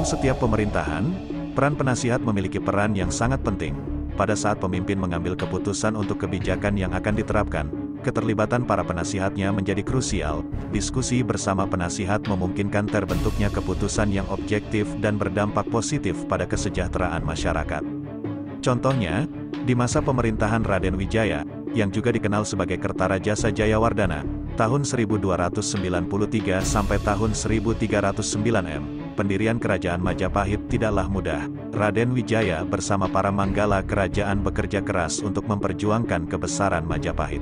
Dalam setiap pemerintahan, peran penasihat memiliki peran yang sangat penting. Pada saat pemimpin mengambil keputusan untuk kebijakan yang akan diterapkan, keterlibatan para penasihatnya menjadi krusial. Diskusi bersama penasihat memungkinkan terbentuknya keputusan yang objektif dan berdampak positif pada kesejahteraan masyarakat. Contohnya, di masa pemerintahan Raden Wijaya, yang juga dikenal sebagai Kertarajasa Jayawardana, tahun 1293 sampai tahun 1309 M, pendirian kerajaan Majapahit tidaklah mudah. Raden Wijaya bersama para manggala kerajaan bekerja keras untuk memperjuangkan kebesaran Majapahit.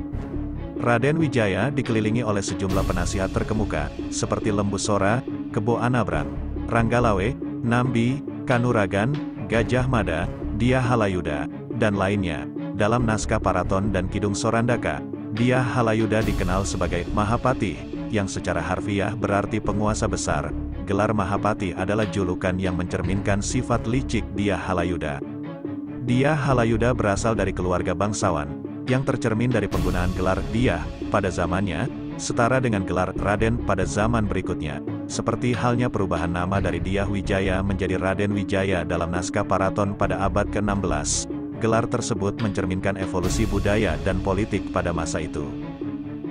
Raden Wijaya dikelilingi oleh sejumlah penasihat terkemuka, seperti Lembu Sora, Kebo Anabrang, Ranggalawe, Nambi, Kanuragan, Gajah Mada, Dia Halayuda, dan lainnya. Dalam naskah Paraton dan Kidung Sorandaka, Dia Halayuda dikenal sebagai Mahapati, yang secara harfiah berarti penguasa besar. Gelar Mahapati adalah julukan yang mencerminkan sifat licik Dia Halayuda. Dia Halayuda berasal dari keluarga bangsawan, yang tercermin dari penggunaan gelar Dia pada zamannya, setara dengan gelar Raden pada zaman berikutnya. Seperti halnya perubahan nama dari Dia Wijaya menjadi Raden Wijaya dalam naskah Paraton pada abad ke-16. Gelar tersebut mencerminkan evolusi budaya dan politik pada masa itu.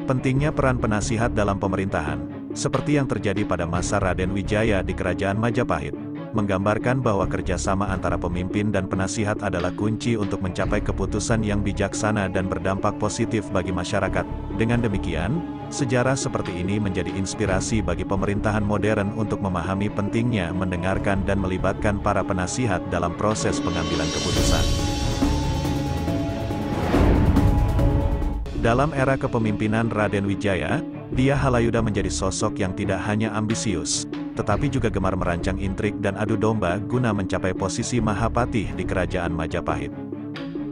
Pentingnya peran penasihat dalam pemerintahan, seperti yang terjadi pada masa Raden Wijaya di Kerajaan Majapahit, menggambarkan bahwa kerjasama antara pemimpin dan penasihat adalah kunci untuk mencapai keputusan yang bijaksana dan berdampak positif bagi masyarakat. Dengan demikian, sejarah seperti ini menjadi inspirasi bagi pemerintahan modern untuk memahami pentingnya mendengarkan dan melibatkan para penasihat dalam proses pengambilan keputusan. Dalam era kepemimpinan Raden Wijaya, Dia Halayuda menjadi sosok yang tidak hanya ambisius, tetapi juga gemar merancang intrik dan adu domba guna mencapai posisi Mahapati di Kerajaan Majapahit.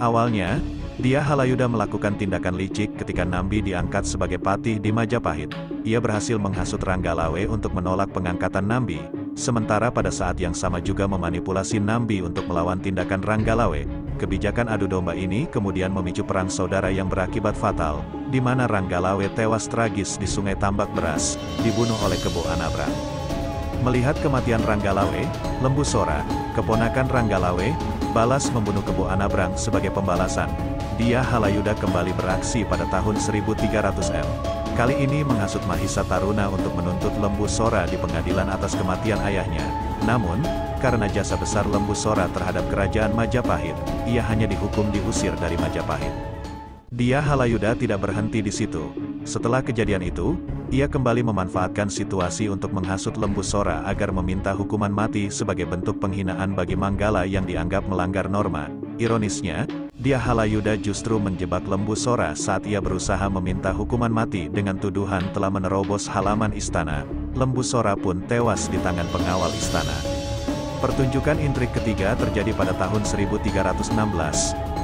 Awalnya, Dia Halayuda melakukan tindakan licik ketika Nambi diangkat sebagai patih di Majapahit. Ia berhasil menghasut Ranggalawe untuk menolak pengangkatan Nambi, sementara pada saat yang sama juga memanipulasi Nambi untuk melawan tindakan Ranggalawe. Kebijakan adu domba ini kemudian memicu perang saudara yang berakibat fatal, di mana Ranggalawe tewas tragis di Sungai Tambak Beras, dibunuh oleh Kebo Anabrang. Melihat kematian Ranggalawe, Lembu Sora, keponakan Ranggalawe, balas membunuh Kebo Anabrang sebagai pembalasan. Dia Halayuda kembali beraksi pada tahun 1300 M. Kali ini menghasut Mahisa Taruna untuk menuntut Lembu Sora di pengadilan atas kematian ayahnya. Namun, karena jasa besar Lembu Sora terhadap kerajaan Majapahit, ia hanya dihukum diusir dari Majapahit. Dia Halayuda tidak berhenti di situ. Setelah kejadian itu, ia kembali memanfaatkan situasi untuk menghasut Lembu Sora agar meminta hukuman mati sebagai bentuk penghinaan bagi manggala yang dianggap melanggar norma. Ironisnya, Dia Halayuda justru menjebak Lembu Sora saat ia berusaha meminta hukuman mati dengan tuduhan telah menerobos halaman istana. Lembu Sora pun tewas di tangan pengawal istana. Pertunjukan intrik ketiga terjadi pada tahun 1316,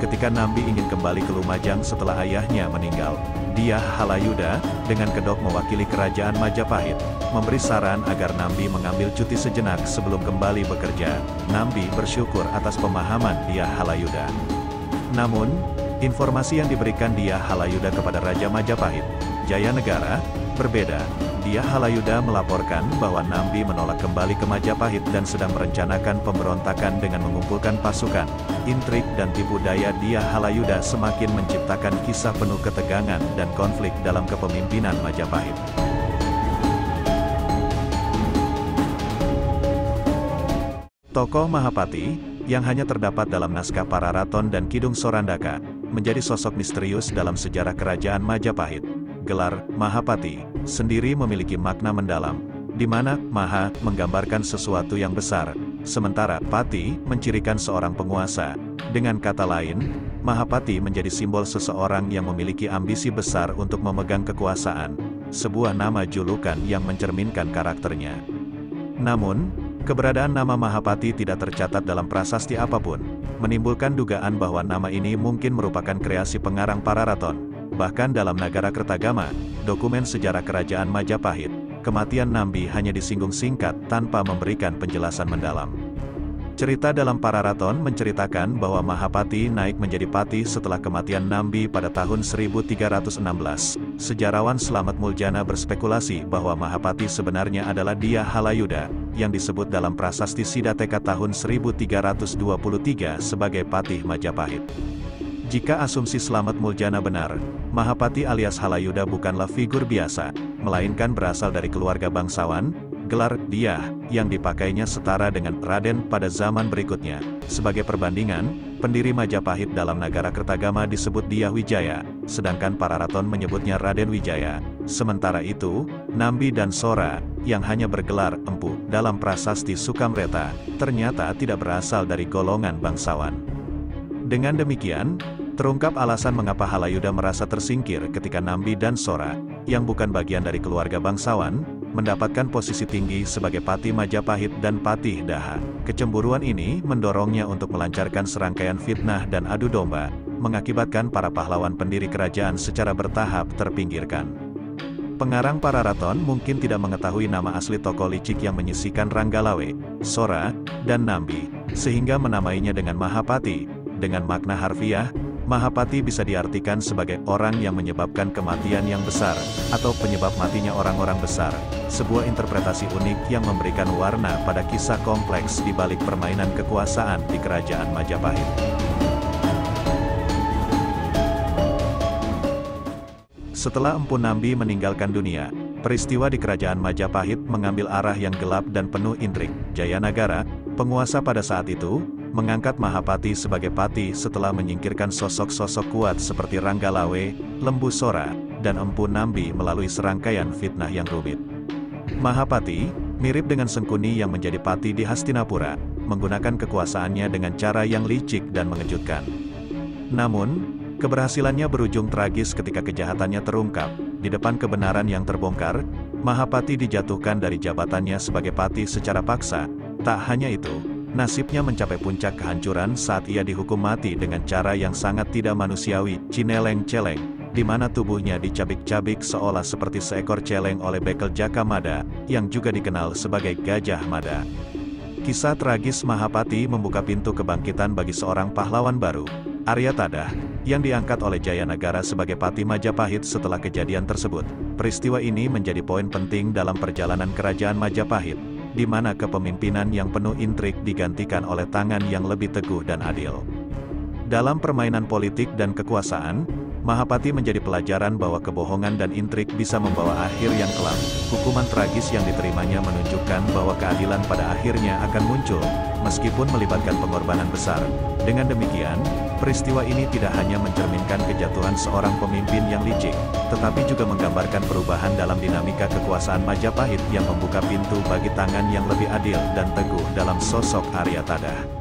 ketika Nambi ingin kembali ke Lumajang setelah ayahnya meninggal. Dia Halayuda, dengan kedok mewakili kerajaan Majapahit, memberi saran agar Nambi mengambil cuti sejenak sebelum kembali bekerja. Nambi bersyukur atas pemahaman Dia Halayuda. Namun, informasi yang diberikan Dia Halayuda kepada Raja Majapahit, Jayanegara, berbeda. Dia Halayuda melaporkan bahwa Nambi menolak kembali ke Majapahit dan sedang merencanakan pemberontakan dengan mengumpulkan pasukan. Intrik dan tipu daya Dia Halayuda semakin menciptakan kisah penuh ketegangan dan konflik dalam kepemimpinan Majapahit. Tokoh Mahapati, yang hanya terdapat dalam naskah Pararaton dan Kidung Sorandaka, menjadi sosok misterius dalam sejarah kerajaan Majapahit. Gelar Mahapati sendiri memiliki makna mendalam, di mana Maha menggambarkan sesuatu yang besar, sementara Pati mencirikan seorang penguasa. Dengan kata lain, Mahapati menjadi simbol seseorang yang memiliki ambisi besar untuk memegang kekuasaan, sebuah nama julukan yang mencerminkan karakternya. Namun, keberadaan nama Mahapati tidak tercatat dalam prasasti apapun, menimbulkan dugaan bahwa nama ini mungkin merupakan kreasi pengarang Pararaton. Bahkan dalam Nagara-Kertagama, dokumen sejarah kerajaan Majapahit, kematian Nambi hanya disinggung singkat tanpa memberikan penjelasan mendalam. Cerita dalam Pararaton menceritakan bahwa Mahapati naik menjadi pati setelah kematian Nambi pada tahun 1316. Sejarawan Slamet Muljana berspekulasi bahwa Mahapati sebenarnya adalah Dia Halayuda, yang disebut dalam prasasti Siddhateka tahun 1323 sebagai Patih Majapahit. Jika asumsi Slamet Muljana benar, Mahapati alias Halayuda bukanlah figur biasa, melainkan berasal dari keluarga bangsawan. Gelar Dyah yang dipakainya setara dengan Raden pada zaman berikutnya. Sebagai perbandingan, pendiri Majapahit dalam Nagara Kertagama disebut Dyah Wijaya, sedangkan para raton menyebutnya Raden Wijaya. Sementara itu, Nambi dan Sora, yang hanya bergelar Empu dalam prasasti Sukamreta, ternyata tidak berasal dari golongan bangsawan. Dengan demikian, terungkap alasan mengapa Halayuda merasa tersingkir ketika Nambi dan Sora, yang bukan bagian dari keluarga bangsawan, mendapatkan posisi tinggi sebagai Patih Majapahit dan Patih Daha. Kecemburuan ini mendorongnya untuk melancarkan serangkaian fitnah dan adu domba, mengakibatkan para pahlawan pendiri kerajaan secara bertahap terpinggirkan. Pengarang para raton mungkin tidak mengetahui nama asli tokoh licik yang menyisikan Ranggalawe, Sora, dan Nambi, sehingga menamainya dengan Mahapati. Dengan makna harfiah, Mahapati bisa diartikan sebagai orang yang menyebabkan kematian yang besar, atau penyebab matinya orang-orang besar. Sebuah interpretasi unik yang memberikan warna pada kisah kompleks di balik permainan kekuasaan di Kerajaan Majapahit. Setelah Empu Nambi meninggalkan dunia, peristiwa di Kerajaan Majapahit mengambil arah yang gelap dan penuh intrik. Jayanagara, penguasa pada saat itu, mengangkat Mahapati sebagai patih setelah menyingkirkan sosok-sosok kuat seperti Ranggalawe, Lembu Sora, dan Empu Nambi melalui serangkaian fitnah yang rumit. Mahapati, mirip dengan Sengkuni yang menjadi patih di Hastinapura, menggunakan kekuasaannya dengan cara yang licik dan mengejutkan. Namun, keberhasilannya berujung tragis ketika kejahatannya terungkap. Di depan kebenaran yang terbongkar, Mahapati dijatuhkan dari jabatannya sebagai patih secara paksa. Tak hanya itu, nasibnya mencapai puncak kehancuran saat ia dihukum mati dengan cara yang sangat tidak manusiawi, cineleng-celeng, di mana tubuhnya dicabik-cabik seolah seperti seekor celeng oleh bekel Jaka Mada, yang juga dikenal sebagai Gajah Mada. Kisah tragis Mahapati membuka pintu kebangkitan bagi seorang pahlawan baru, Aryatada, yang diangkat oleh Jayanagara sebagai Patih Majapahit setelah kejadian tersebut. Peristiwa ini menjadi poin penting dalam perjalanan Kerajaan Majapahit, di mana kepemimpinan yang penuh intrik digantikan oleh tangan yang lebih teguh dan adil. Dalam permainan politik dan kekuasaan, Mahapati menjadi pelajaran bahwa kebohongan dan intrik bisa membawa akhir yang kelam. Hukuman tragis yang diterimanya menunjukkan bahwa keadilan pada akhirnya akan muncul, meskipun melibatkan pengorbanan besar. Dengan demikian, peristiwa ini tidak hanya mencerminkan kejatuhan seorang pemimpin yang licik, tetapi juga menggambarkan perubahan dalam dinamika kekuasaan Majapahit yang membuka pintu bagi tangan yang lebih adil dan teguh dalam sosok Aryatada.